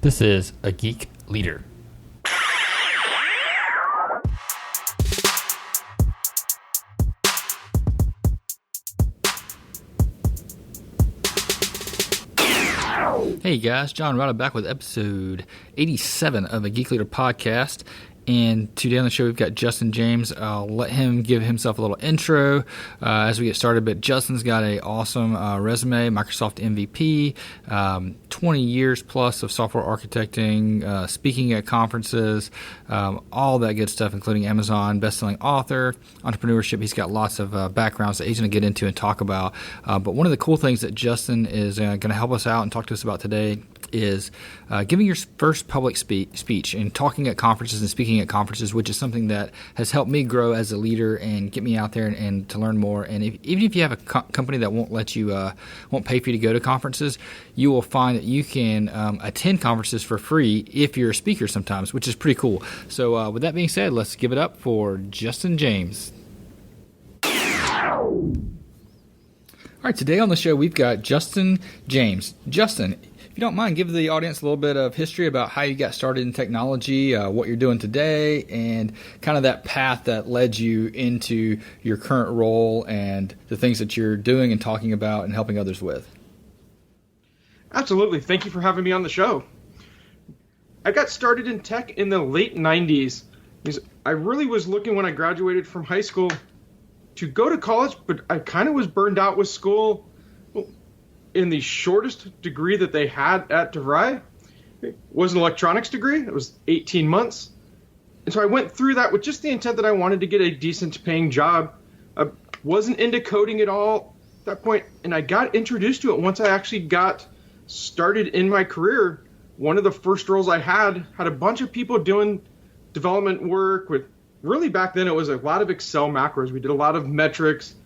This is A Geek Leader. Hey guys, John Rada back with episode 87 of the Geek Leader podcast. And today on the show, we've got Justin James. I'll let him give himself a little intro as we get started. But Justin's got an awesome resume, Microsoft MVP, 20 years plus of software architecting, speaking at conferences, all that good stuff, including Amazon, best-selling author, entrepreneurship. He's got lots of backgrounds that he's going to get into and talk about. But one of the cool things that Justin is going to help us out and talk to us about today is giving your first public speech and talking at conferences and speaking at conferences, which is something that has helped me grow as a leader and get me out there and to learn more. And even if you have a company that won't let you, won't pay for you to go to conferences, you will find that you can attend conferences for free if you're a speaker sometimes, which is pretty cool. So with that being said, let's give it up for Justin James. All right, today on the show, we've got Justin James. Justin, if you don't mind, give the audience a little bit of history about how you got started in technology, what you're doing today, and kind of that path that led you into your current role and the things that you're doing and talking about and helping others with. Absolutely. Thank you for having me on the show. I got started in tech in the late 90s. I really was looking when I graduated from high school to go to college, but I kind of was burned out with school. In the shortest degree that they had at DeVry was an electronics degree. It was 18 months. And so I went through that with just the intent that I wanted to get a decent paying job. I wasn't into coding at all at that point, and I got introduced to it once I actually got started in my career. One of the first roles I had a bunch of people doing development work with, really back then it was a lot of Excel macros. We did a lot of metrics,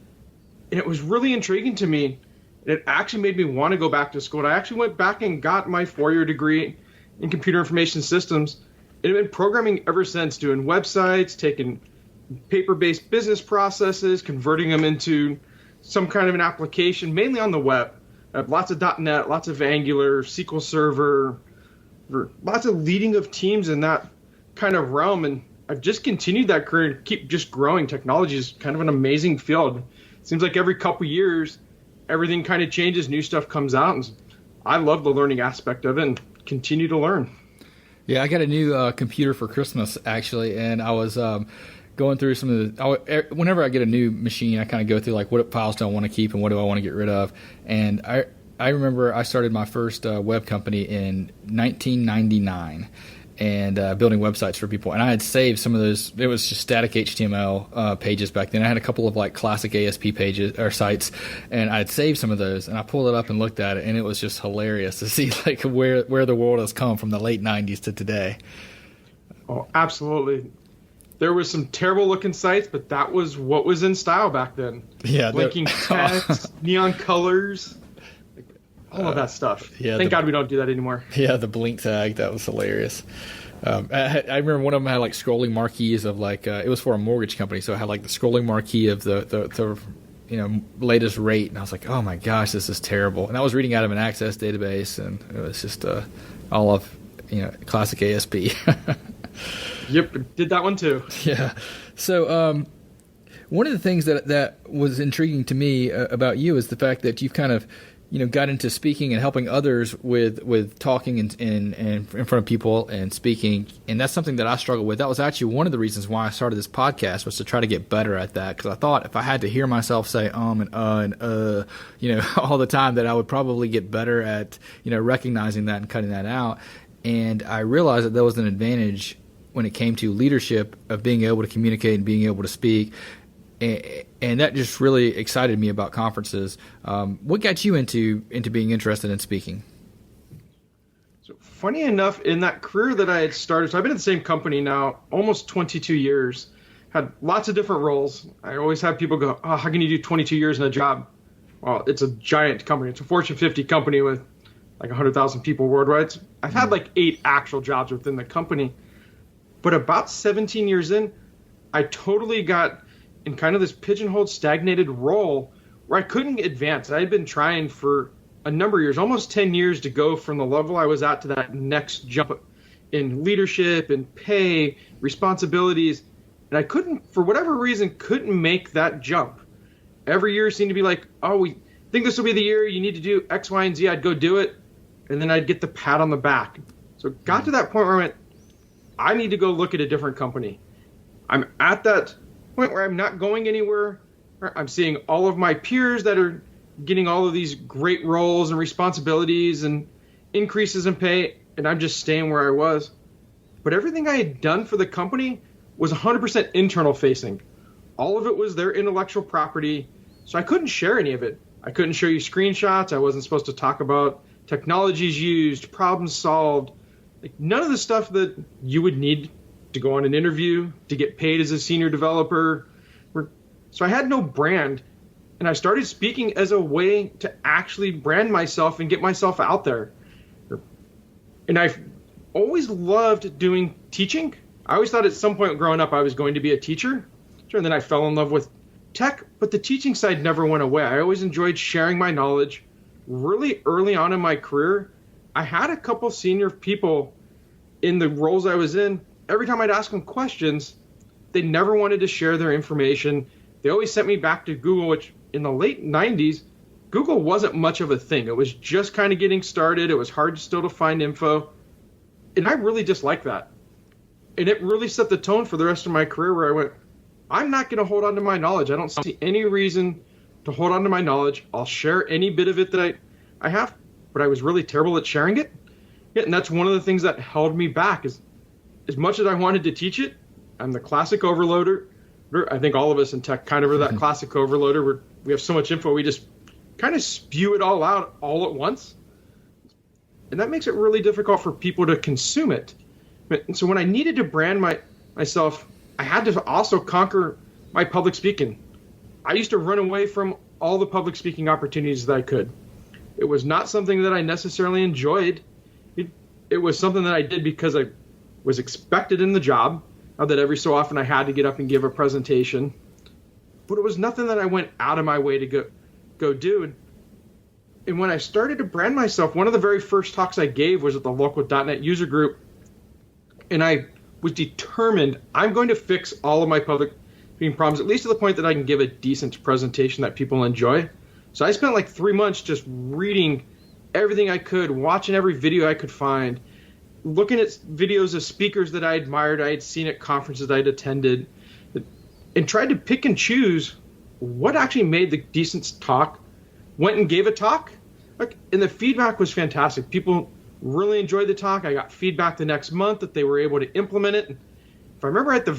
and it was really intriguing to me. It actually made me want to go back to school. And I actually went back and got my 4-year degree in computer information systems. And I've been programming ever since, doing websites, taking paper-based business processes, converting them into some kind of an application, mainly on the web. I have lots of .NET, lots of Angular, SQL Server, lots of leading of teams in that kind of realm. And I've just continued that career and keep just growing. Technology is kind of an amazing field. It seems like every couple years, everything kind of changes, new stuff comes out, and I love the learning aspect of it and continue to learn. Yeah, I got a new computer for Christmas, actually, and I was going through some of the, whenever I get a new machine, I kind of go through like what files do I want to keep and what do I want to get rid of. And I remember I started my first web company in 1999. And building websites for people. And I had saved some of those. It was just static HTML pages back then. I had a couple of like classic ASP pages or sites, and I had saved some of those. And I pulled it up and looked at it, and it was just hilarious to see like where the world has come from the late 90s to today. Oh, absolutely. There was some terrible looking sites, but that was what was in style back then. Yeah, blinking text, neon colors. All of that stuff. Yeah, Thank God we don't do that anymore. Yeah, the blink tag, that was hilarious. I remember one of them had like scrolling marquees of like it was for a mortgage company, so it had like the scrolling marquee of the latest rate, and I was like, oh my gosh, this is terrible. And I was reading out of an Access database, and it was just all of classic ASP. Yep, did that one too. Yeah. So one of the things that was intriguing to me about you is the fact that you've kind of got into speaking and helping others with talking in front of people and speaking. And that's something that I struggle with. That was actually one of the reasons why I started this podcast, was to try to get better at that. Because I thought if I had to hear myself say and all the time, that I would probably get better at, recognizing that and cutting that out. And I realized that there was an advantage when it came to leadership of being able to communicate and being able to speak. And that just really excited me about conferences. What got you into being interested in speaking? So funny enough, in that career that I had started, so I've been at the same company now almost 22 years, had lots of different roles. I always have people go, oh, how can you do 22 years in a job? Well, it's a giant company. It's a Fortune 50 company with like 100,000 people worldwide. I've had like 8 actual jobs within the company. But about 17 years in, I totally got in kind of this pigeonholed, stagnated role where I couldn't advance. I had been trying for a number of years, almost 10 years, to go from the level I was at to that next jump in leadership and pay, responsibilities. And I couldn't, for whatever reason, couldn't make that jump. Every year seemed to be like, oh, we think this will be the year you need to do X, Y, and Z. I'd go do it, and then I'd get the pat on the back. So it got to that point where I went, I need to go look at a different company. I'm at that point where I'm not going anywhere. I'm seeing all of my peers that are getting all of these great roles and responsibilities and increases in pay, and I'm just staying where I was. But everything I had done for the company was 100% internal facing. All of it was their intellectual property, so I couldn't share any of it. I couldn't show you screenshots. I wasn't supposed to talk about technologies used, problems solved, like none of the stuff that you would need to go on an interview, to get paid as a senior developer. So I had no brand, and I started speaking as a way to actually brand myself and get myself out there. And I've always loved doing teaching. I always thought at some point growing up I was going to be a teacher. And then I fell in love with tech, but the teaching side never went away. I always enjoyed sharing my knowledge. Really early on in my career, I had a couple senior people in the roles I was in. Every time I'd ask them questions, they never wanted to share their information. They always sent me back to Google, which in the late 90s, Google wasn't much of a thing. It was just kind of getting started. It was hard still to find info. And I really disliked that. And it really set the tone for the rest of my career where I went, I'm not going to hold on to my knowledge. I don't see any reason to hold on to my knowledge. I'll share any bit of it that I have, but I was really terrible at sharing it. Yeah, and that's one of the things that held me back is as much as I wanted to teach it, I'm the classic overloader. I think all of us in tech kind of are that classic overloader where we have so much info, we just kind of spew it all out all at once. And that makes it really difficult for people to consume it. And so when I needed to brand myself, I had to also conquer my public speaking. I used to run away from all the public speaking opportunities that I could. It was not something that I necessarily enjoyed. It was something that I did because I was expected in the job, not that every so often I had to get up and give a presentation. But it was nothing that I went out of my way to go do. And when I started to brand myself, one of the very first talks I gave was at the local .NET user group. And I was determined I'm going to fix all of my public speaking problems, at least to the point that I can give a decent presentation that people enjoy. So I spent like 3 months just reading everything I could, watching every video I could find, looking at videos of speakers that I admired, I had seen at conferences I'd attended, and tried to pick and choose what actually made the decent talk. Went and gave a talk, and the feedback was fantastic. People really enjoyed the talk. I got feedback the next month that they were able to implement it. If I remember right, the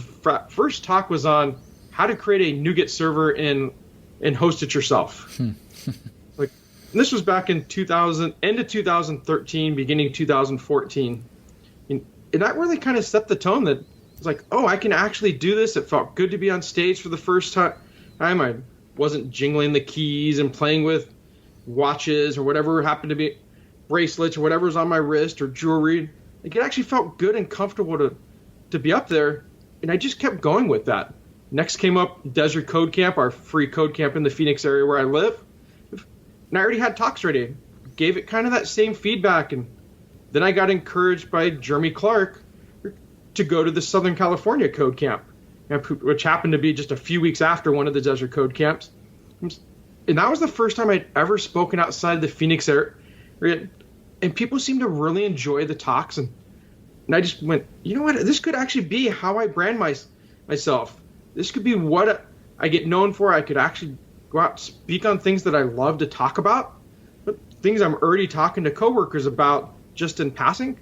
first talk was on how to create a NuGet server and host it yourself. And this was back in end of 2013, beginning 2014. And that really kind of set the tone that it's like, oh, I can actually do this. It felt good to be on stage for the first time. I wasn't jingling the keys and playing with watches or whatever happened to be, bracelets or whatever was on my wrist or jewelry. Like, it actually felt good and comfortable to be up there, and I just kept going with that. Next came up Desert Code Camp, our free code camp in the Phoenix area where I live. And I already had talks ready. Gave it kind of that same feedback, and then I got encouraged by Jeremy Clark to go to the Southern California Code Camp, which happened to be just a few weeks after one of the Desert Code Camps. And that was the first time I'd ever spoken outside the Phoenix area. And people seemed to really enjoy the talks. And I just went, you know what? This could actually be how I brand myself. This could be what I get known for. I could actually go out and speak on things that I love to talk about. But things I'm already talking to coworkers about just in passing,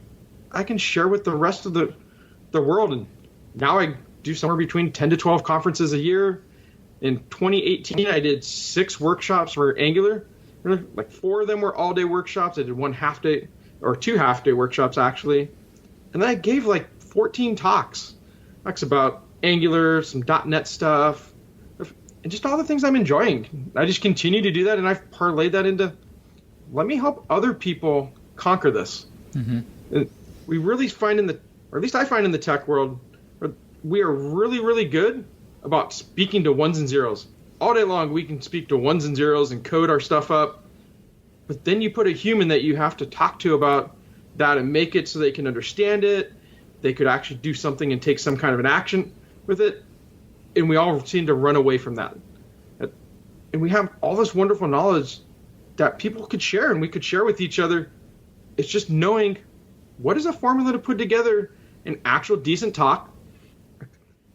I can share with the rest of the world. And now I do somewhere between 10 to 12 conferences a year. In 2018, I did 6 workshops for Angular. Like 4 of them were all-day workshops. I did 1 half-day, or 2 half-day workshops, actually. And then I gave like 14 talks about Angular, some .NET stuff, and just all the things I'm enjoying. I just continue to do that, and I've parlayed that into, let me help other people conquer this. Mm-hmm. And we really find or at least I find in the tech world, we are really, really good about speaking to ones and zeros. All day long, we can speak to ones and zeros and code our stuff up. but then you put a human that you have to talk to about that and make it so they can understand it. They could actually do something and take some kind of an action with it. And we all seem to run away from that. And we have all this wonderful knowledge that people could share and we could share with each other. It's just knowing what is a formula to put together an actual decent talk.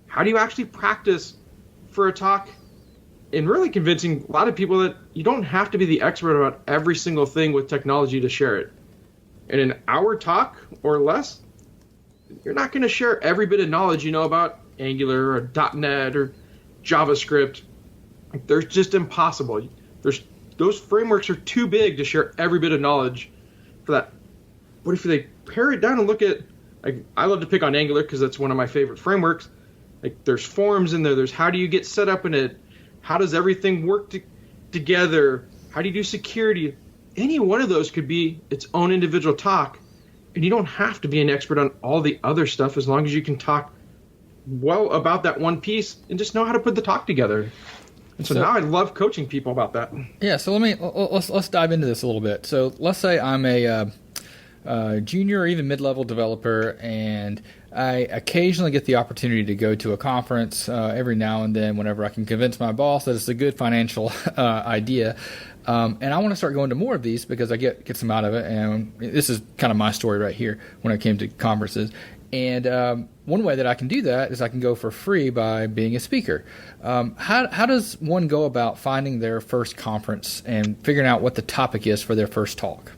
How do you actually practice for a talk? And really convincing a lot of people that you don't have to be the expert about every single thing with technology to share it. In an hour talk or less, you're not going to share every bit of knowledge you know about Angular or .NET or JavaScript. They're just impossible. Those frameworks are too big to share every bit of knowledge for that. But if they pare it down and look at, like, I love to pick on Angular because that's one of my favorite frameworks. Like, there's forms in there. There's how do you get set up in it? How does everything work together? How do you do security? Any one of those could be its own individual talk. And you don't have to be an expert on all the other stuff as long as you can talk well about that one piece and just know how to put the talk together. And so now I love coaching people about that. Yeah, so let's dive into this a little bit. So let's say I'm a junior or even mid-level developer, and I occasionally get the opportunity to go to a conference every now and then whenever I can convince my boss that it's a good financial idea. And I want to start going to more of these because I get some out of it. And this is kind of my story right here when it came to conferences. And one way that I can do that is I can go for free by being a speaker. How does one go about finding their first conference and figuring out what the topic is for their first talk?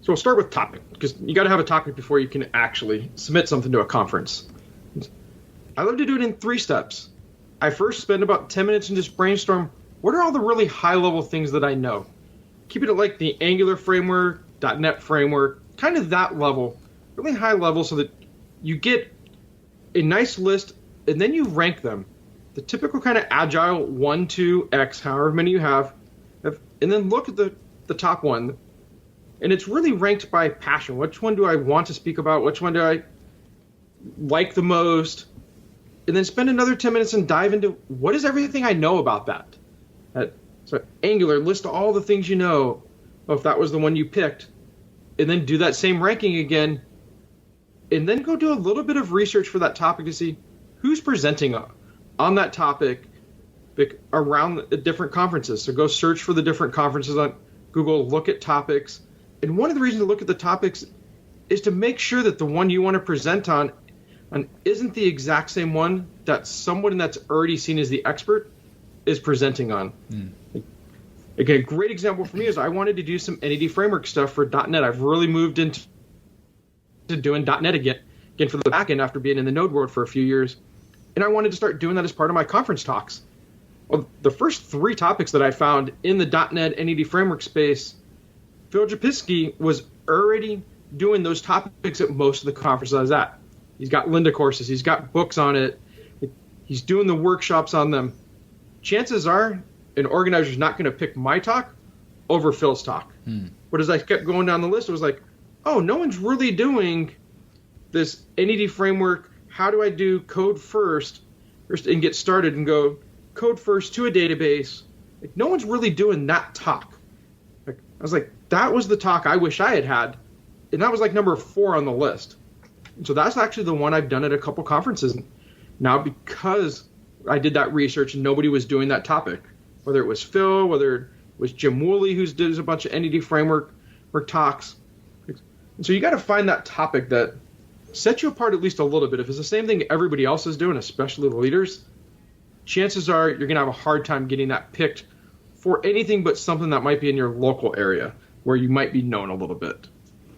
So we'll start with topic, because you got to have a topic before you can actually submit something to a conference. I love to do it in 3 steps. I first spend about 10 minutes and just brainstorm, what are all the really high-level things that I know? Keep it at like the Angular framework, .NET framework, kind of that level, really high level, so that you get a nice list, and then you rank them. The typical kind of agile 1, 2, X, however many you have, and then look at the top one. And it's really ranked by passion. Which one do I want to speak about? Which one do I like the most? And then spend another 10 minutes and dive into what is everything I know about that. So Angular, list all the things you know, if that was the one you picked. And then do that same ranking again. And then go do a little bit of research for that topic to see who's presenting on that topic around the different conferences. So go search for the different conferences on Google, look at topics. And one of the reasons to look at the topics is to make sure that the one you want to present on isn't the exact same one that someone that's already seen as the expert is presenting on. Again, a great example for me is I wanted to do some NED framework stuff for .NET. I've really moved into doing .NET again for the backend after being in the Node world for a few years. And I wanted to start doing that as part of my conference talks. Well, the first 3 topics that I found in the .NET NED framework space, Phil Japiski was already doing those topics at most of the conferences I was at. He's got Lynda courses. He's got books on it. He's doing the workshops on them. Chances are an organizer's not going to pick my talk over Phil's talk. But as I kept going down the list, it was like, oh, no one's really doing this NED framework. How do I do code first and get started and go code first to a database? Like, no one's really doing that talk. I was like, that was the talk I wish I had. And that was like number 4 on the list. And so that's actually the one I've done at a couple conferences now, because I did that research and nobody was doing that topic. Whether it was Phil, whether it was Jim Woolley, who does a bunch of NED framework talks. And so you got to find that topic that sets you apart at least a little bit. If it's the same thing everybody else is doing, especially the leaders, chances are you're going to have a hard time getting that picked for anything but something that might be in your local area where you might be known a little bit.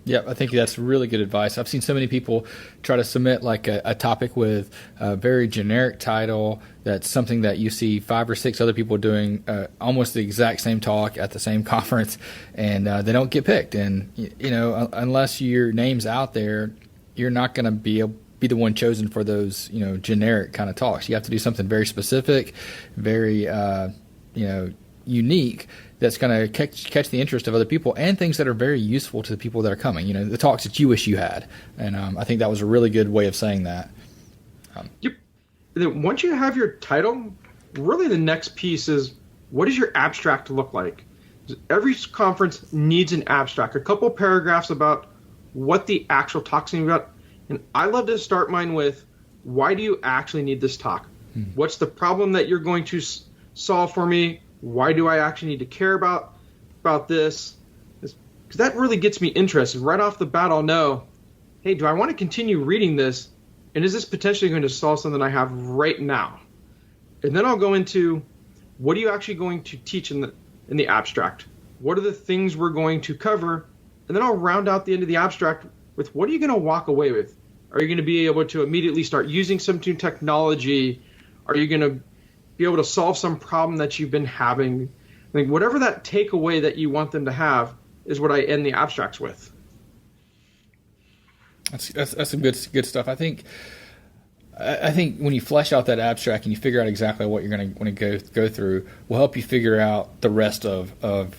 Yeah, I think that's really good advice. I've seen so many people try to submit like a topic with a very generic title that's something that you see 5 or 6 other people doing almost the exact same talk at the same conference, and they don't get picked. And, you know, unless your name's out there, you're not going to be the one chosen for those, you know, generic kind of talks. You have to do something very specific, very, unique, that's going to catch the interest of other people, and things that are very useful to the people that are coming. You know, the talks that you wish you had. And I think that was a really good way of saying that. Yep. And then once you have your title, really the next piece is what does your abstract look like? Every conference needs an abstract, a couple paragraphs about what the actual talk's going to be about. And I love to start mine with, why do you actually need this talk? What's the problem that you're going to solve for me? Why do I actually need to care about this? Because that really gets me interested. Right off the bat, I'll know, hey, do I want to continue reading this? And is this potentially going to solve something I have right now? And then I'll go into, what are you actually going to teach in the abstract? What are the things we're going to cover? And then I'll round out the end of the abstract with, what are you going to walk away with? Are you going to be able to immediately start using some new technology? Are you going to be able to solve some problem that you've been having? I think whatever that takeaway that you want them to have is what I end the abstracts with. That's some good stuff. I think when you flesh out that abstract and you figure out exactly what you're going to want to go through, will help you figure out the rest of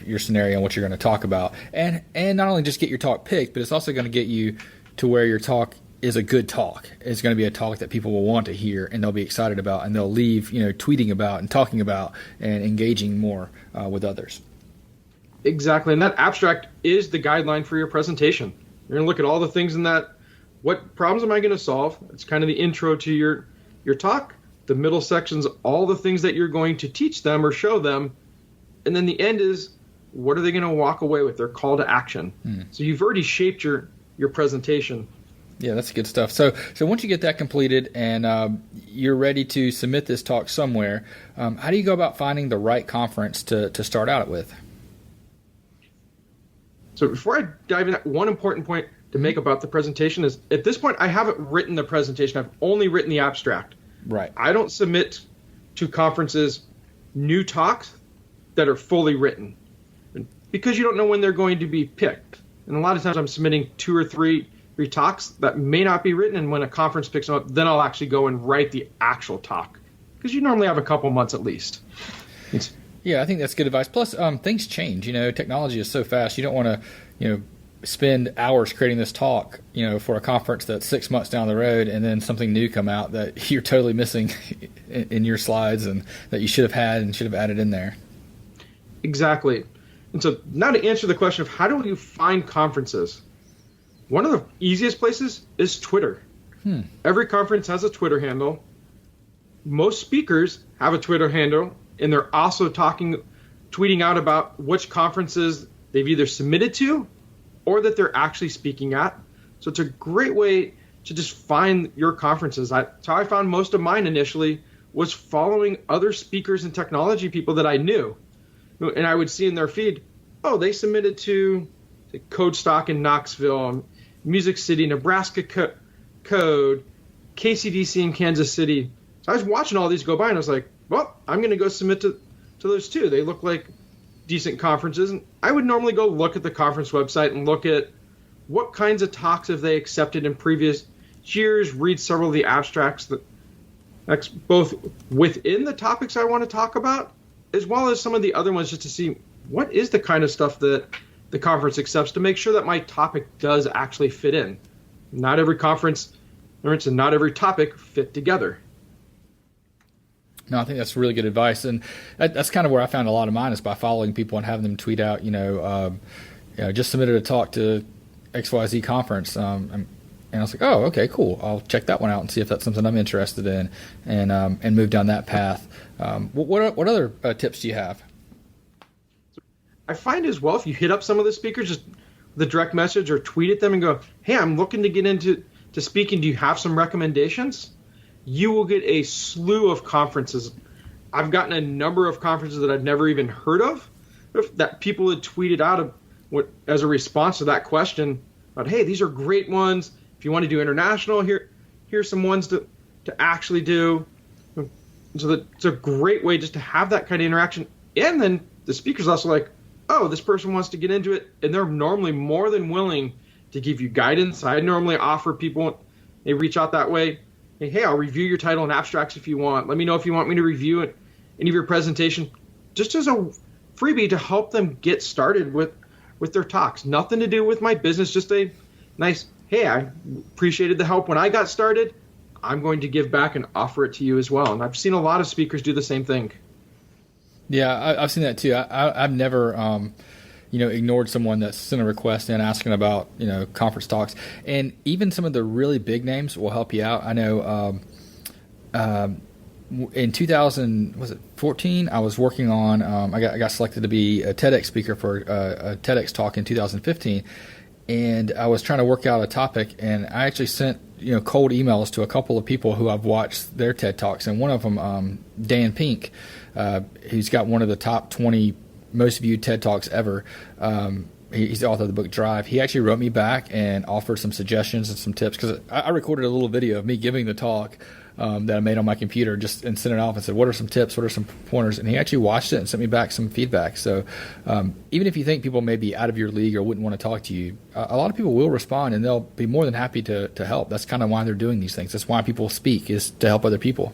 your scenario and what you're going to talk about. And not only just get your talk picked, but it's also going to get you to where your talk is a good talk. It's going to be a talk that people will want to hear and they'll be excited about, and they'll leave tweeting about and talking about and engaging more with others. Exactly. And that abstract is the guideline for your presentation. You're going to look at all the things in that. What problems am I going to solve? It's kind of the intro to your talk. The middle section's all the things that you're going to teach them or show them. And then the end is, what are they going to walk away with? Their call to action. So you've already shaped your presentation. Yeah, that's good stuff. So once you get that completed and you're ready to submit this talk somewhere, how do you go about finding the right conference to start out with? So before I dive in, one important point to make about the presentation is, at this point, I haven't written the presentation. I've only written the abstract. Right. I don't submit to conferences new talks that are fully written, because you don't know when they're going to be picked. And a lot of times I'm submitting 2 or 3 talks that may not be written, and when a conference picks them up, then I'll actually go and write the actual talk, because you normally have a couple months at least. Yeah, I think that's good advice. Plus, things change. Technology is so fast. You don't want to, spend hours creating this talk, for a conference that's 6 months down the road, and then something new come out that you're totally missing in your slides and that you should have had and should have added in there. Exactly. And so now to answer the question of how do you find conferences, one of the easiest places is Twitter. Every conference has a Twitter handle. Most speakers have a Twitter handle, and they're also tweeting out about which conferences they've either submitted to or that they're actually speaking at. So it's a great way to just find your conferences. That's how I found most of mine initially, was following other speakers and technology people that I knew. And I would see in their feed, oh, they submitted to Code Stock in Knoxville, Music City, Nebraska Code, KCDC in Kansas City. So I was watching all these go by, and I was like, well, I'm going to go submit to those too. They look like decent conferences. And I would normally go look at the conference website and look at what kinds of talks have they accepted in previous years, read several of the abstracts that's both within the topics I want to talk about, as well as some of the other ones, just to see what is the kind of stuff that the conference accepts, to make sure that my topic does actually fit in. Not every conference, and not every topic fit together. No, I think that's really good advice, and that's kind of where I found a lot of mine, is by following people and having them tweet out, just submitted a talk to XYZ conference, and I was like, oh, okay, cool. I'll check that one out and see if that's something I'm interested in, and move down that path. What other tips do you have? I find as well, if you hit up some of the speakers, just the direct message or tweet at them and go, hey, I'm looking to get into speaking. Do you have some recommendations? You will get a slew of conferences. I've gotten a number of conferences that I've never even heard of, that people had tweeted out as a response to that question about, hey, these are great ones. If you want to do international, here's some ones to actually do. So it's a great way just to have that kind of interaction. And then the speaker's also like, oh, this person wants to get into it, and they're normally more than willing to give you guidance. I normally offer people, they reach out that way, hey, I'll review your title and abstracts if you want. Let me know if you want me to review any of your presentation, just as a freebie to help them get started with their talks. Nothing to do with my business, just a nice, hey, I appreciated the help when I got started. I'm going to give back and offer it to you as well. And I've seen a lot of speakers do the same thing. Yeah, I've seen that too. I've never, ignored someone that sent a request in asking about, conference talks. And even some of the really big names will help you out. I know in 2014, I was working on, I got selected to be a TEDx speaker for a TEDx talk in 2015. And I was trying to work out a topic, and I actually sent cold emails to a couple of people who I've watched their TED Talks, and one of them, Dan Pink, who's got one of the top 20 most viewed TED Talks ever. He's the author of the book Drive. He actually wrote me back and offered some suggestions and some tips, because I recorded a little video of me giving the talk that I made on my computer and sent it off and said, what are some tips, what are some pointers? And he actually watched it and sent me back some feedback. So even if you think people may be out of your league or wouldn't want to talk to you, a lot of people will respond, and they'll be more than happy to help. That's kind of why they're doing these things. That's why people speak, is to help other people.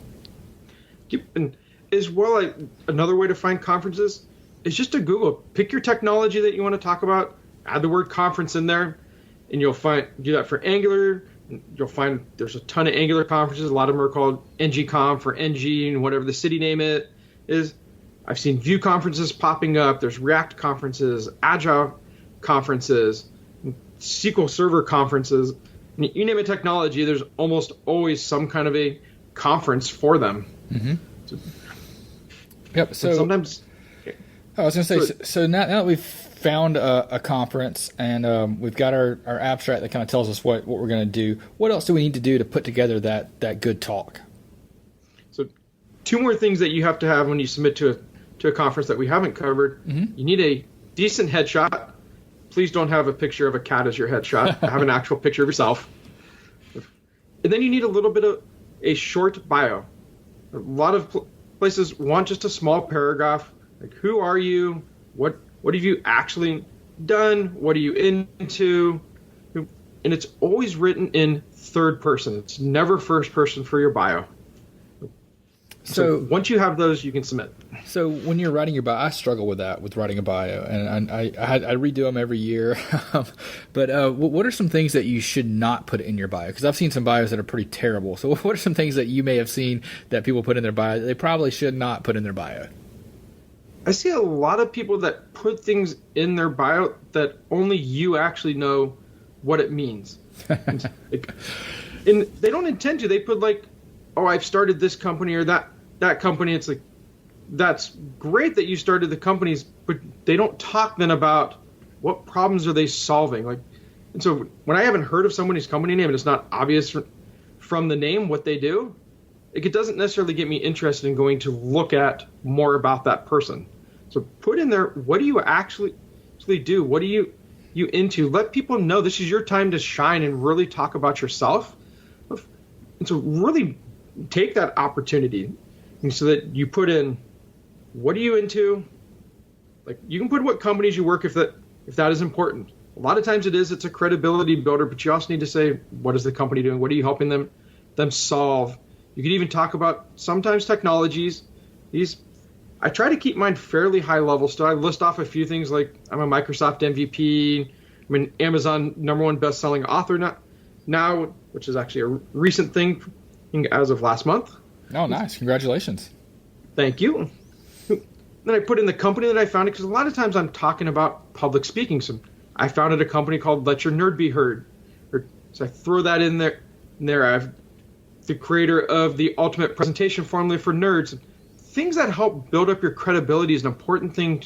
And as well, another way to find conferences is just to Google. Pick your technology that you want to talk about, add the word conference in there, and you'll do that for Angular. You'll find there's a ton of Angular conferences. A lot of them are called NGConf or NG and whatever the city name it is. I've seen Vue conferences popping up. There's React conferences, Agile conferences, SQL Server conferences. You name a technology, there's almost always some kind of a conference for them. Mm-hmm. Yep. So sometimes I was going to say, so now that we've found a conference and we've got our abstract that kind of tells us what we're going to do, what else do we need to do to put together that good talk? So 2 more things that you have to have when you submit to a conference that we haven't covered. Mm-hmm. You need a decent headshot. Please don't have a picture of a cat as your headshot. Have an actual picture of yourself. And then you need a little bit of a short bio. A lot of places want just a small paragraph, like who are you, what have you actually done, what are you into, and it's always written in third person. It's never first person for your bio. So once you have those, you can submit. So when you're writing your bio, I struggle with that, with writing a bio, and I redo them every year. But what are some things that you should not put in your bio? Because I've seen some bios that are pretty terrible. So what are some things that you may have seen that people put in their bio that they probably should not put in their bio? I see a lot of people that put things in their bio that only you actually know what it means. And they don't intend to. They put like, oh, I've started this company or that company. It's like, that's great that you started the companies, but they don't talk then about what problems are they solving. Like, and so when I haven't heard of somebody's company name and it's not obvious from the name what they do, it doesn't necessarily get me interested in going to look at more about that person. So put in there, what do you actually do? What are you into? Let people know this is your time to shine and really talk about yourself. And so really take that opportunity, and so that you put in, what are you into? Like, you can put what companies you work if that is important. A lot of times it's a credibility builder, but you also need to say, what is the company doing? What are you helping them solve? You could even talk about sometimes technologies. I try to keep mine fairly high level. So I list off a few things like I'm a Microsoft MVP. I'm an Amazon #1 best-selling author now, which is actually a recent thing as of last month. Oh, nice. Congratulations. Thank you. Then I put in the company that I founded, because a lot of times I'm talking about public speaking. So I founded a company called Let Your Nerd Be Heard. So I throw that in there. I have the creator of the ultimate presentation formula for nerds. Things that help build up your credibility is an important thing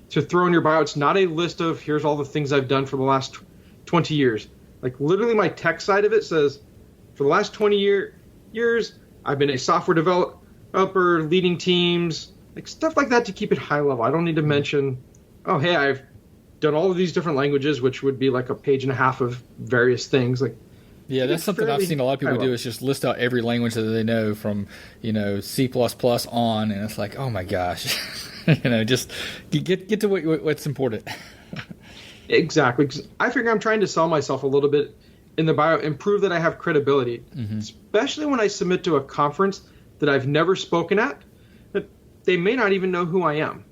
to throw in your bio. It's not a list of, here's all the things I've done for the last 20 years. Like, literally my tech side of it says, for the last 20 years, I've been a software developer, leading teams, like stuff like that, to keep it high level. I don't need to mention, oh, hey, I've done all of these different languages, which would be like a page and a half of various things. Like, yeah, that's something I've seen a lot of people do, is just list out every language that they know from, C++ on, and it's like, oh my gosh, just get to what's important. Exactly. 'Cause I figure I'm trying to sell myself a little bit in the bio and prove that I have credibility, especially when I submit to a conference that I've never spoken at, that they may not even know who I am.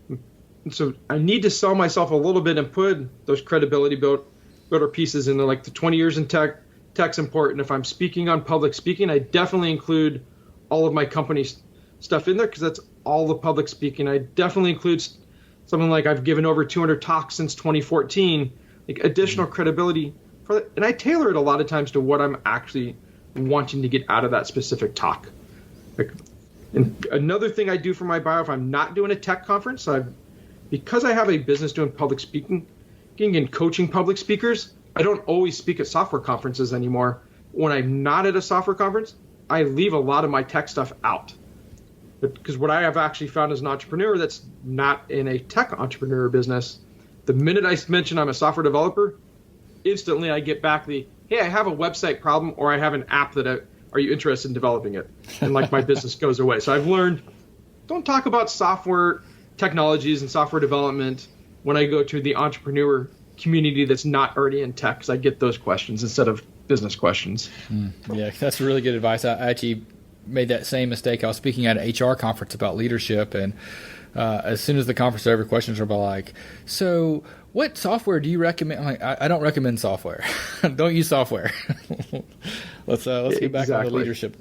And so I need to sell myself a little bit and put those credibility builder pieces in there, like the 20 years in tech's important. If I'm speaking on public speaking, I definitely include all of my company stuff in there, because that's all the public speaking. I definitely include something like I've given over 200 talks since 2014, like additional credibility for that. And I tailor it a lot of times to what I'm actually wanting to get out of that specific talk. And another thing I do for my bio, if I'm not doing a tech conference, because I have a business doing public speaking and coaching public speakers, I don't always speak at software conferences anymore. When I'm not at a software conference, I leave a lot of my tech stuff out. Because what I have actually found as an entrepreneur that's not in a tech entrepreneur business, the minute I mention I'm a software developer, instantly I get back hey, I have a website problem, or I have an app are you interested in developing it? And like my business goes away. So I've learned, don't talk about software technologies and software development when I go to the entrepreneur community that's not already in tech, because I get those questions instead of business questions. Yeah, that's really good advice. I actually made that same mistake. I was speaking at an HR conference about leadership, and as soon as the conference was over, questions were about like, so what software do you recommend? I'm like, I don't recommend software. Don't use software. Let's get back on the leadership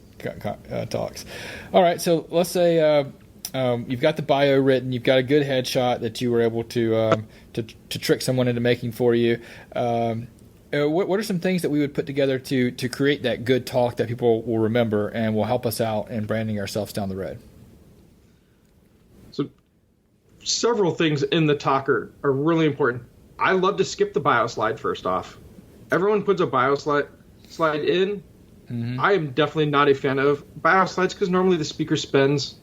talks. All right, so let's say you've got the bio written, you've got a good headshot that you were able to trick someone into making for you. What are some things that we would put together to create that good talk that people will remember and will help us out in branding ourselves down the road? So several things in the talk are really important. I love to skip the bio slide first off. Everyone puts a bio slide in. Mm-hmm. I am definitely not a fan of bio slides because normally the speaker spends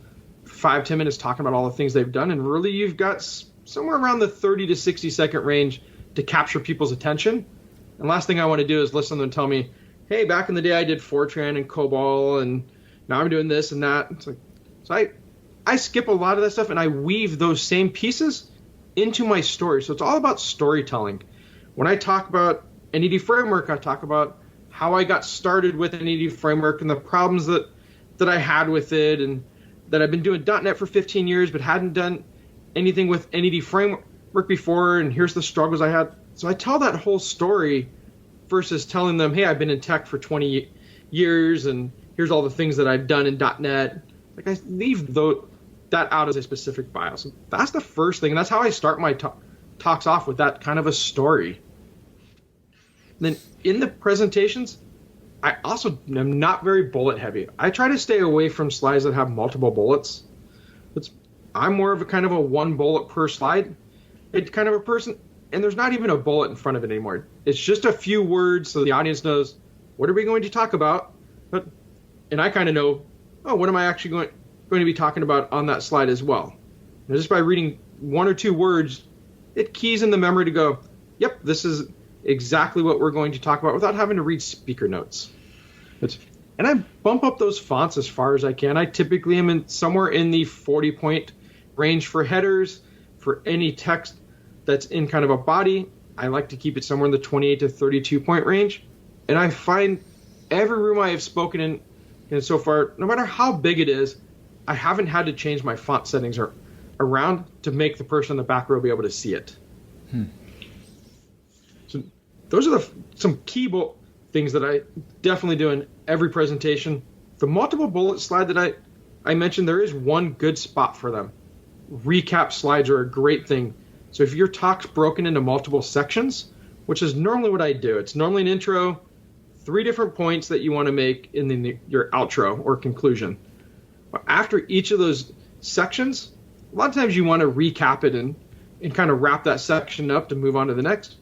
5-10 minutes talking about all the things they've done, and really you've got somewhere around the 30 to 60 second range to capture people's attention. And last thing I want to do is listen to them tell me, hey, back in the day I did Fortran and COBOL, and now I'm doing this and that. It's like, so I skip a lot of that stuff, and I weave those same pieces into my story. So it's all about storytelling. When I talk about NED Framework, I talk about how I got started with NED Framework and the problems that I had with it, and that I've been doing .NET for 15 years but hadn't done anything with NED Framework before, and here's the struggles I had. So I tell that whole story versus telling them, hey, I've been in tech for 20 years, and here's all the things that I've done in .NET. Like, I leave that out as a specific bio. So that's the first thing, and that's how I start my talks off, with that kind of a story. Then in the presentations, I also am not very bullet heavy. I try to stay away from slides that have multiple bullets. I'm more of a kind of a one bullet per slide. It's kind of a person, and there's not even a bullet in front of it anymore. It's just a few words so the audience knows, what are we going to talk about? And I kind of know, what am I actually going to be talking about on that slide as well? And just by reading one or two words, it keys in the memory to go, yep, this is exactly what we're going to talk about, without having to read speaker notes. And I bump up those fonts as far as I can. I typically am somewhere in the 40-point range for headers. For any text that's in kind of a body, I like to keep it somewhere in the 28 to 32-point range. And I find every room I have spoken in so far, no matter how big it is, I haven't had to change my font settings around to make the person in the back row be able to see it. So those are some key things that I definitely do in every presentation. The multiple bullet slide that I mentioned, there is one good spot for them. Recap slides are a great thing. So if your talk's broken into multiple sections, which is normally what I do, it's normally an intro, 3 different points that you want to make in your outro or conclusion. After each of those sections, a lot of times you want to recap it and kind of wrap that section up to move on to the next.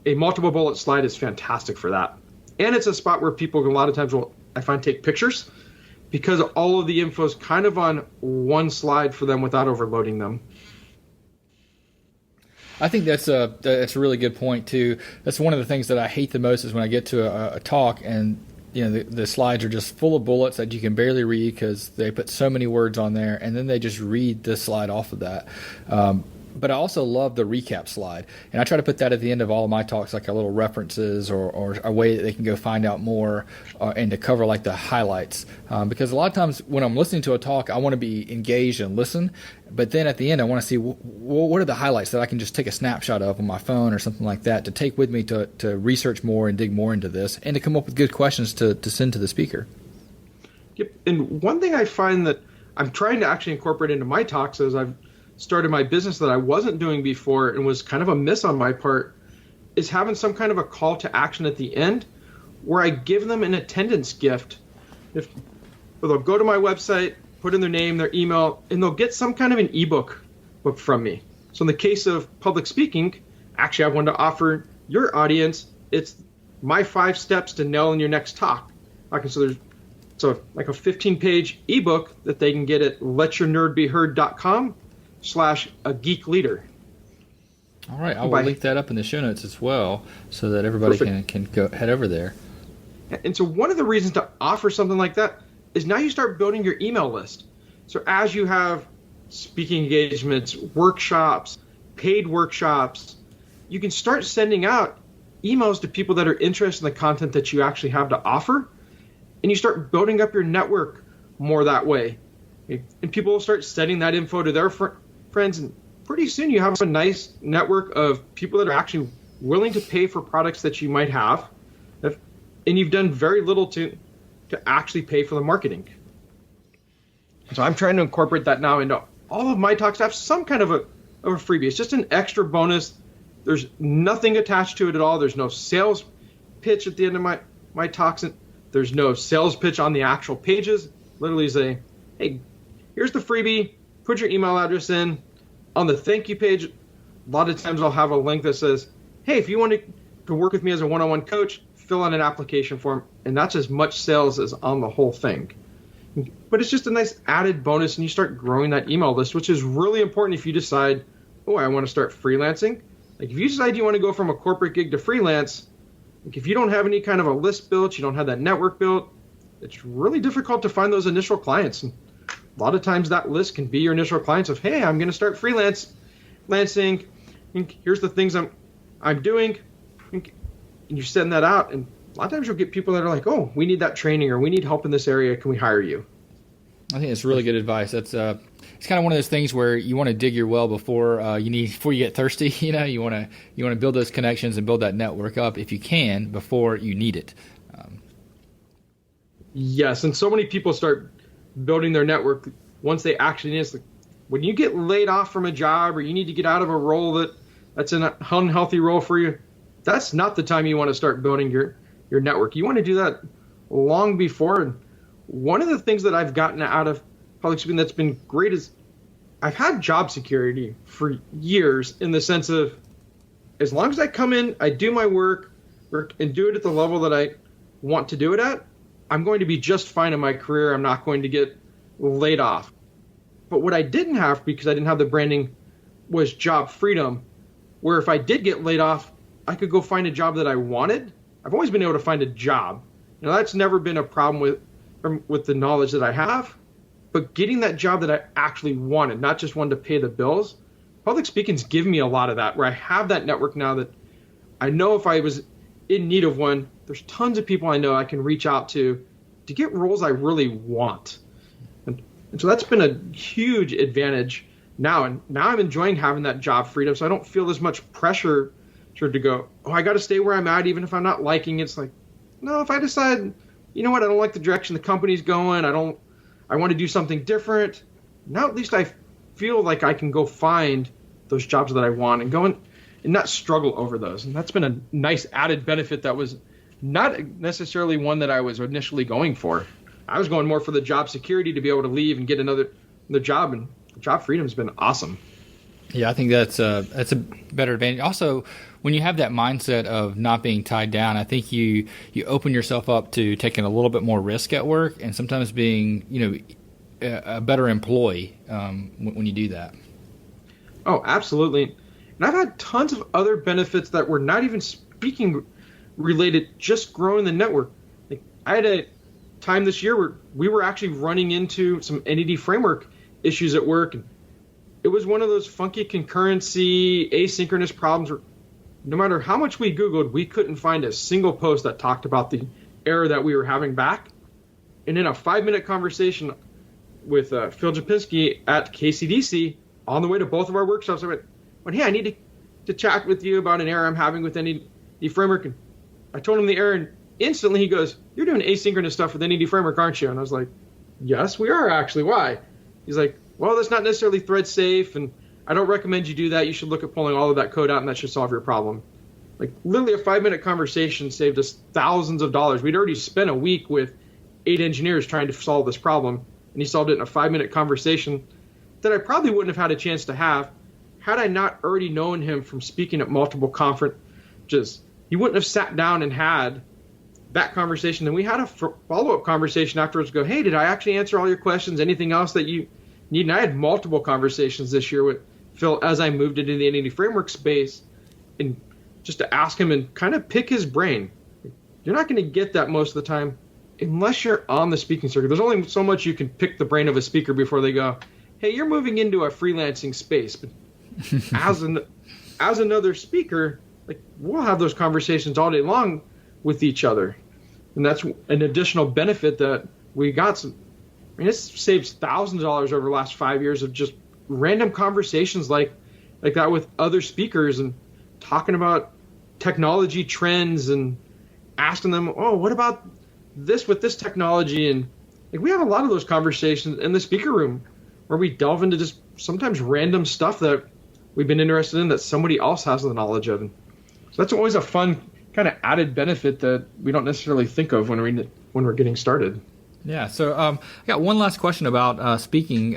A multiple bullet slide is fantastic for that. And it's a spot where people a lot of times will, I find, take pictures, because all of the info is kind of on one slide for them without overloading them. I think that's a really good point too. That's one of the things that I hate the most, is when I get to a talk and the slides are just full of bullets that you can barely read because they put so many words on there, and then they just read this slide off of that. But I also love the recap slide, and I try to put that at the end of all of my talks, like a little references or a way that they can go find out more, and to cover like the highlights. Because a lot of times when I'm listening to a talk, I want to be engaged and listen, but then at the end I want to see what are the highlights that I can just take a snapshot of on my phone or something like that to take with me to research more and dig more into this, and to come up with good questions to send to the speaker. Yep. And one thing I find that I'm trying to actually incorporate into my talks as I've started my business that I wasn't doing before and was kind of a miss on my part, is having some kind of a call to action at the end where I give them an attendance gift. If they'll go to my website, put in their name, their email, and they'll get some kind of an ebook book from me. So in the case of public speaking, actually I wanted to offer your audience, it's my 5 steps to nailing your next talk. Okay, so there's like a 15-page ebook that they can get at letyournerdbeheard.com/ageekleader. All right, I will link that up in the show notes as well so that everybody can go head over there. And so one of the reasons to offer something like that is now you start building your email list. So as you have speaking engagements, workshops, paid workshops, you can start sending out emails to people that are interested in the content that you actually have to offer, and you start building up your network more that way. And people will start sending that info to their friends, and pretty soon you have a nice network of people that are actually willing to pay for products that you might have, and you've done very little to actually pay for the marketing. So I'm trying to incorporate that now into all of my talks. I have some kind of a freebie. It's just an extra bonus. There's nothing attached to it at all. There's no sales pitch at the end of my talks. There's no sales pitch on the actual pages. Literally say, hey, here's the freebie. Put your email address in. On the thank you page, a lot of times I'll have a link that says, hey, if you want to work with me as a one-on-one coach, fill out an application form. And that's as much sales as on the whole thing. But it's just a nice added bonus, and you start growing that email list, which is really important if you decide, oh, I want to start freelancing. Like if you decide you want to go from a corporate gig to freelance, like if you don't have any kind of a list built, you don't have that network built, it's really difficult to find those initial clients. And a lot of times that list can be your initial clients of, hey, I'm going to start freelancing. Here's the things I'm doing. And you send that out, and a lot of times you'll get people that are like, oh, we need that training, or we need help in this area. Can we hire you? I think it's really good advice. That's it's kind of one of those things where you want to dig your well before you get thirsty. You want to build those connections and build that network up if you can before you need it. Yes, and so many people start building their network once they actually need it. When you get laid off from a job, or you need to get out of a role that's an unhealthy role for you, that's not the time you want to start building your network. You want to do that long before. And one of the things that I've gotten out of public speaking that's been great is I've had job security for years, in the sense of as long as I come in, I do my work and do it at the level that I want to do it at, I'm going to be just fine in my career. I'm not going to get laid off. But what I didn't have, because I didn't have the branding, was job freedom, where if I did get laid off, I could go find a job that I wanted. I've always been able to find a job. That's never been a problem with the knowledge that I have. But getting that job that I actually wanted, not just one to pay the bills, public speaking's given me a lot of that, where I have that network now that I know if I was in need of one, there's tons of people I know I can reach out to get roles I really want. And so that's been a huge advantage now. And now I'm enjoying having that job freedom, so I don't feel as much pressure to go, oh, I got to stay where I'm at even if I'm not liking it. It's like, no, if I decide, you know what, I don't like the direction the company's going, I want to do something different, now at least I feel like I can go find those jobs that I want and go and not struggle over those. And that's been a nice added benefit that was not necessarily one that I was initially going for. I was going more for the job security, to be able to leave and get another job, and job freedom has been awesome. Yeah, I think that's a better advantage. Also, when you have that mindset of not being tied down, I think you open yourself up to taking a little bit more risk at work, and sometimes being a better employee when you do that. Oh, absolutely. And I've had tons of other benefits that were not even speaking related, just growing the network. Like, I had a time this year where we were actually running into some entity framework issues at work, and it was one of those funky concurrency, asynchronous problems where no matter how much we Googled, we couldn't find a single post that talked about the error that we were having back. And in a 5-minute conversation with Phil Japinski at KCDC, on the way to both of our workshops, I went, hey, I need to chat with you about an error I'm having with entity framework. And I told him the error, and instantly he goes, you're doing asynchronous stuff with entity framework, aren't you? And I was like, yes, we are actually. Why? he's like, well, that's not necessarily thread safe, and I don't recommend you do that. You should look at pulling all of that code out, and that should solve your problem. Like, literally a 5-minute conversation saved us thousands of dollars. We'd already spent a week with 8 engineers trying to solve this problem, and he solved it in a 5-minute conversation that I probably wouldn't have had a chance to have had I not already known him from speaking at multiple conferences. He wouldn't have sat down and had that conversation. Then we had a follow-up conversation afterwards. Go, hey, did I actually answer all your questions? Anything else that you need? And I had multiple conversations this year with Phil as I moved into the Entity Framework space, and just to ask him and kind of pick his brain. You're not going to get that most of the time unless you're on the speaking circuit. There's only so much you can pick the brain of a speaker before they go, hey, you're moving into a freelancing space. But as another speaker, like, we'll have those conversations all day long with each other. And that's an additional benefit that we got. It saves thousands of dollars over the last 5 years of just random conversations like that with other speakers, and talking about technology trends and asking them, oh, what about this with this technology? And like, we have a lot of those conversations in the speaker room where we delve into just sometimes random stuff that we've been interested in that somebody else has the knowledge of. And so that's always a fun kind of added benefit that we don't necessarily think of when we're getting started. Yeah. So I got one last question about speaking.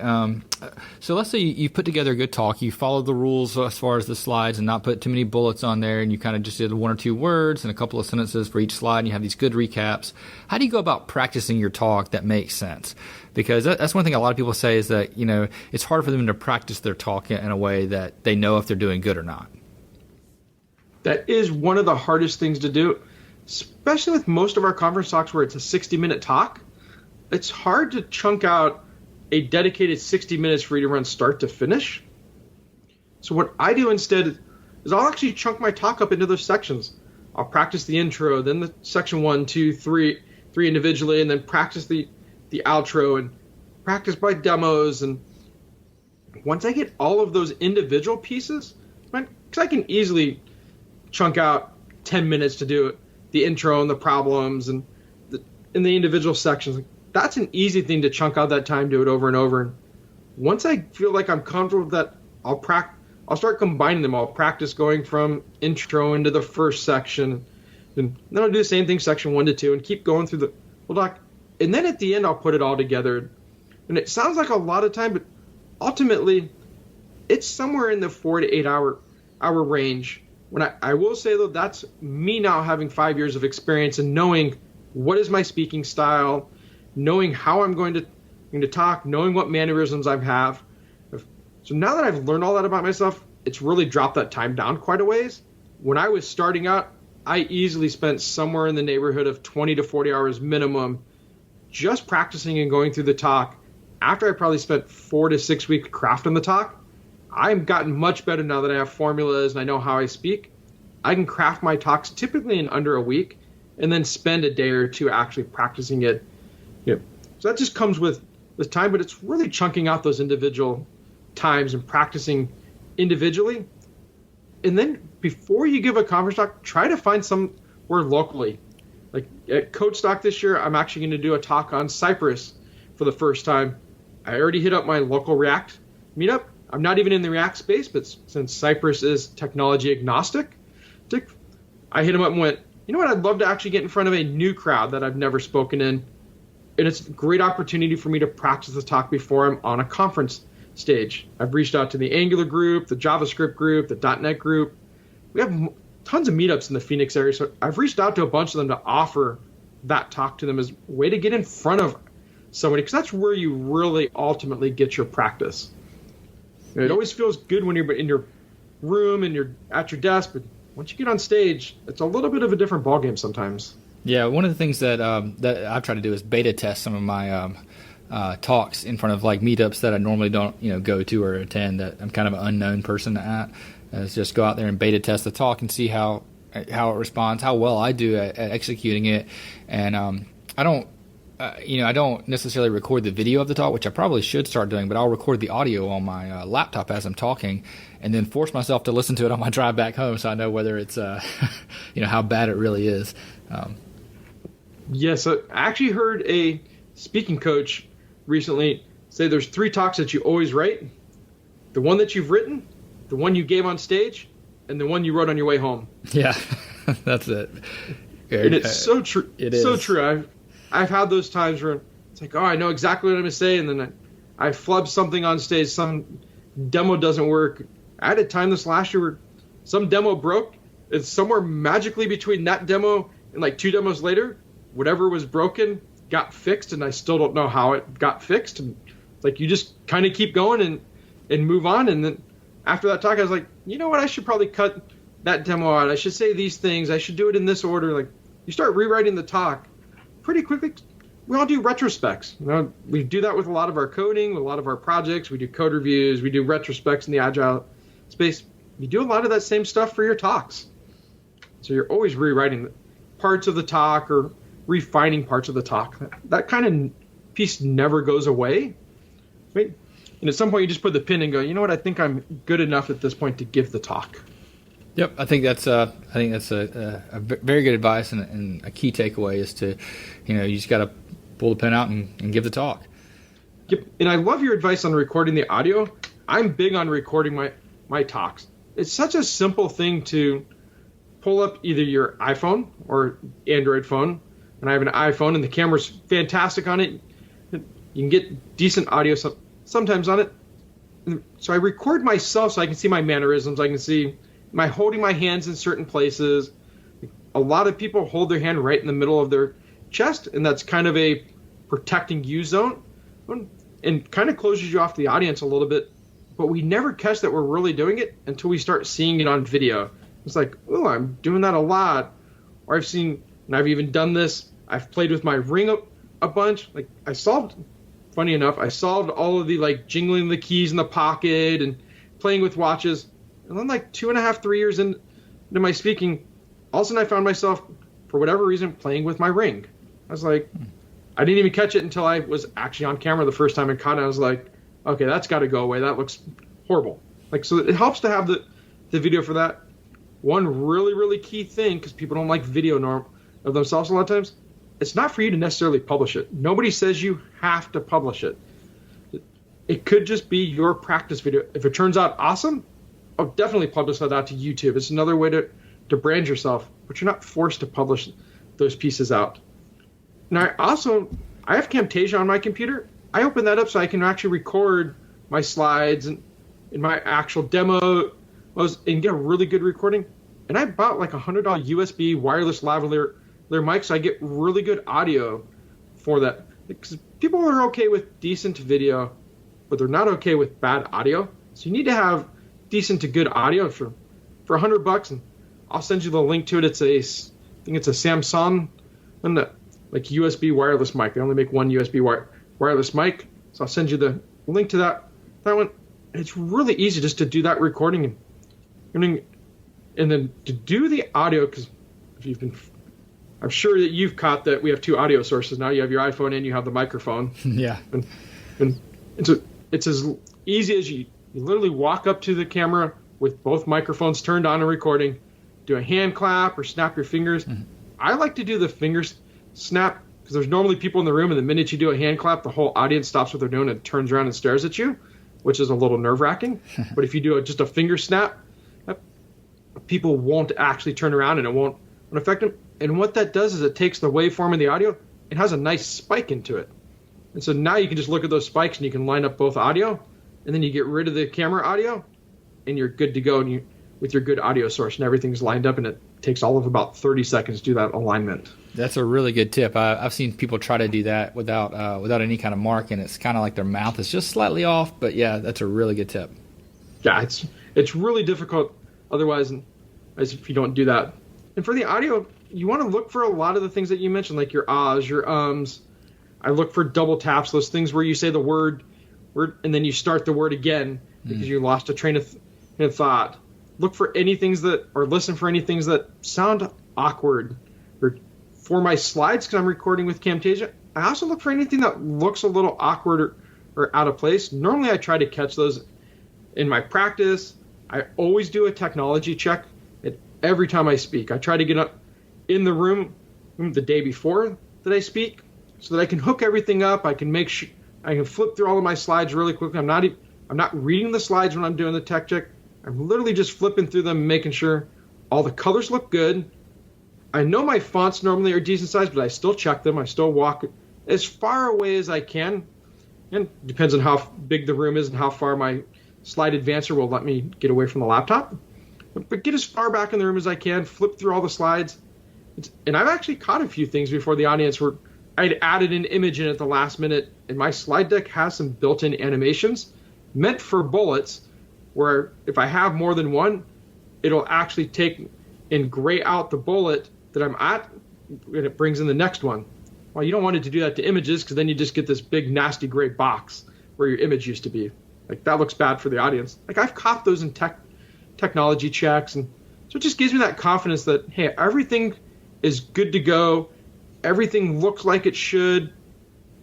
So let's say you put together a good talk, you followed the rules as far as the slides and not put too many bullets on there, and you kind of just did 1 or 2 words and a couple of sentences for each slide, and you have these good recaps. How do you go about practicing your talk that makes sense? Because that's one thing a lot of people say is that, it's hard for them to practice their talk in a way that they know if they're doing good or not. That is one of the hardest things to do, especially with most of our conference talks where it's a 60-minute talk. It's hard to chunk out a dedicated 60 minutes for you to run start to finish. So what I do instead is I'll actually chunk my talk up into those sections. I'll practice the intro, then the section 1, 2, 3 individually, and then practice the outro and practice by demos. And once I get all of those individual pieces, because I can easily chunk out 10 minutes to do it, the intro and the problems and in the individual sections. That's an easy thing to chunk out that time, do it over and over. And once I feel like I'm comfortable with that, I'll start combining them. I'll practice going from intro into the first section, and then I'll do the same thing, section 1 to 2, and keep going through the whole doc. And then at the end, I'll put it all together. And it sounds like a lot of time, but ultimately, it's somewhere in the 4 to 8 hour range. When I will say, though, that's me now having 5 years of experience and knowing what is my speaking style, knowing how I'm going to talk, knowing what mannerisms I have. So now that I've learned all that about myself, it's really dropped that time down quite a ways. When I was starting out, I easily spent somewhere in the neighborhood of 20 to 40 hours minimum just practicing and going through the talk. After I probably spent 4 to 6 weeks crafting the talk, I've gotten much better now that I have formulas and I know how I speak. I can craft my talks typically in under a week and then spend a day or two actually practicing it. So that just comes with time, but it's really chunking out those individual times and practicing individually. And then before you give a conference talk, try to find somewhere locally. Like at Code Stock this year, I'm actually going to do a talk on Cypress for the first time. I already hit up my local React meetup. I'm not even in the React space, but since Cypress is technology agnostic, I hit him up and went, you know what, I'd love to actually get in front of a new crowd that I've never spoken in. And it's a great opportunity for me to practice the talk before I'm on a conference stage. I've reached out to the Angular group, the JavaScript group, the .NET group. We have tons of meetups in the Phoenix area, so I've reached out to a bunch of them to offer that talk to them as a way to get in front of somebody, because that's where you really ultimately get your practice. It always feels good when you're in your room and you're at your desk, but once you get on stage, it's a little bit of a different ballgame sometimes. Yeah, one of the things that I've tried to do is beta test some of my talks in front of like meetups that I normally don't go to or attend, that I'm kind of an unknown person at. Is just go out there and beta test the talk and see how it responds, how well I do at executing it. And I don't necessarily record the video of the talk, which I probably should start doing, but I'll record the audio on my laptop as I'm talking, and then force myself to listen to it on my drive back home, so I know whether it's how bad it really is. Yes, I actually heard a speaking coach recently say there's 3 talks that you always write: the one that you've written, the one you gave on stage, and the one you wrote on your way home. Yeah, that's it. And it's so true. It is so true. I've had those times where it's like, oh, I know exactly what I'm going to say, and then I flub something on stage. Some demo doesn't work. I had a time this last year where some demo broke. It's somewhere magically between that demo and like 2 demos later, whatever was broken got fixed, and I still don't know how it got fixed. And like, you just kind of keep going and move on. And then after that talk, I was like, you know what? I should probably cut that demo out. I should say these things. I should do it in this order. Like, you start rewriting the talk pretty quickly. We all do retrospects. You know, we do that with a lot of our coding, with a lot of our projects. We do code reviews. We do retrospects in the Agile space. You do a lot of that same stuff for your talks. So you're always rewriting parts of the talk or refining parts of the talk. That kind of piece never goes away. Right? And at some point, you just put the pin and go, you know what? I think I'm good enough at this point to give the talk. Yep, I think that's a very good advice, and a key takeaway is to, you just got to pull the pen out and give the talk. Yep, and I love your advice on recording the audio. I'm big on recording my talks. It's such a simple thing to pull up either your iPhone or Android phone, and I have an iPhone, and the camera's fantastic on it. You can get decent audio sometimes on it. So I record myself so I can see my mannerisms. I can see my holding my hands in certain places. A lot of people hold their hand right in the middle of their chest, and that's kind of a protecting you zone, and kind of closes you off the audience a little bit. But we never catch that we're really doing it until we start seeing it on video. It's like, oh, I'm doing that a lot. Or I've seen, and I've even done this, I've played with my ring a bunch. Like, funny enough, I solved all of the like jingling the keys in the pocket and playing with watches. And then like 2.5, 3 years into my speaking, all of a sudden I found myself, for whatever reason, playing with my ring. I was like, I didn't even catch it until I was actually on camera the first time and caught it. I was like, okay, that's got to go away. That looks horrible. Like, so it helps to have the video for that. One really, really key thing, because people don't like video of themselves a lot of times, it's not for you to necessarily publish it. Nobody says you have to publish it. It could just be your practice video. If it turns out awesome, I'll definitely publish that out to YouTube. It's another way to brand yourself, but you're not forced to publish those pieces out. Now, I have Camtasia on my computer. I open that up so I can actually record my slides and in my actual demo and get a really good recording. And I bought like $100 USB wireless lavalier mic, so I get really good audio for that. Because people are okay with decent video, but they're not okay with bad audio. So you need to have decent to good audio for $100, and I'll send you the link to it. I think it's a Samsung and like USB wireless mic. They only make one USB wireless mic, so I'll send you the link to that one. It's really easy just to do that recording and then to do the audio, because I'm sure that you've caught that we have 2 audio sources now. You have your iPhone and you have the microphone. Yeah, and so it's as easy as you literally walk up to the camera with both microphones turned on and recording, do a hand clap or snap your fingers. Mm-hmm. I like to do the fingers snap because there's normally people in the room, and the minute you do a hand clap, the whole audience stops what they're doing and turns around and stares at you, which is a little nerve-wracking. But if you do just a finger snap, people won't actually turn around and it won't affect them. And what that does is it takes the waveform of the audio, it has a nice spike into it. And so now you can just look at those spikes and you can line up both audio, and then you get rid of the camera audio, and you're good to go with your good audio source, and everything's lined up, and it takes all of about 30 seconds to do that alignment. That's a really good tip. I've seen people try to do that without any kind of mark, and it's kind of like their mouth is just slightly off. But yeah, that's a really good tip. Yeah, it's really difficult otherwise, as if you don't do that. And for the audio, you want to look for a lot of the things that you mentioned, like your ahs, your ums. I look for double taps, those things where you say the word, and then you start the word again because you lost a train of thought. Look for listen for any things that sound awkward. Or for my slides, because I'm recording with Camtasia, I also look for anything that looks a little awkward or out of place. Normally I try to catch those in my practice. I always do a technology check every time I speak. I try to get up in the room the day before that I speak so that I can hook everything up. I can make I can flip through all of my slides really quickly. I'm not reading the slides when I'm doing the tech check. I'm literally just flipping through them, making sure all the colors look good. I know my fonts normally are decent size, but I still check them. I still walk as far away as I can. And it depends on how big the room is and how far my slide advancer will let me get away from the laptop. But get as far back in the room as I can, flip through all the slides. And I've actually caught a few things before the audience where I'd added an image in at the last minute, and my slide deck has some built-in animations meant for bullets where if I have more than one, it'll actually take and gray out the bullet that I'm at, and it brings in the next one. Well, you don't want it to do that to images because then you just get this big, nasty gray box where your image used to be. Like, that looks bad for the audience. Like, I've caught those in technology checks, and so it just gives me that confidence that, hey, everything is good to go. Everything looks like it should,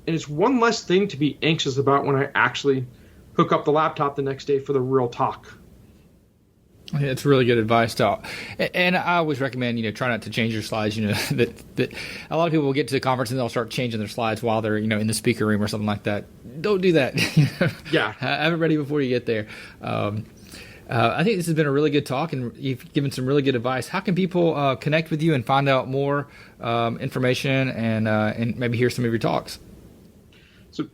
and it's one less thing to be anxious about when I actually hook up the laptop the next day for the real talk. It's really good advice, Doc. And I always recommend, try not to change your slides. That a lot of people will get to the conference and they'll start changing their slides while they're, in the speaker room or something like that. Don't do that. Yeah. Have it ready before you get there. I think this has been a really good talk, and you've given some really good advice. How can people connect with you and find out more information and maybe hear some of your talks? So,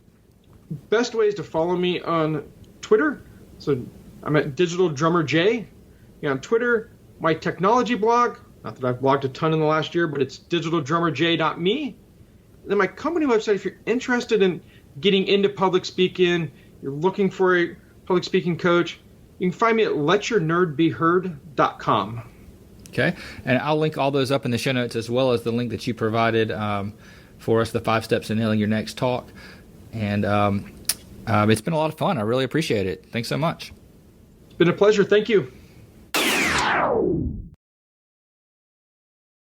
best way is to follow me on Twitter. So, I'm at Digital Drummer J. On Twitter, my technology blog, not that I've blogged a ton in the last year, but it's digitaldrummerj.me. And then my company website, if you're interested in getting into public speaking, you're looking for a public speaking coach, you can find me at letyournerdbeheard.com. Okay, and I'll link all those up in the show notes as well as the link that you provided for us, the 5 steps to nailing your next talk. And it's been a lot of fun. I really appreciate it. Thanks so much. It's been a pleasure. Thank you.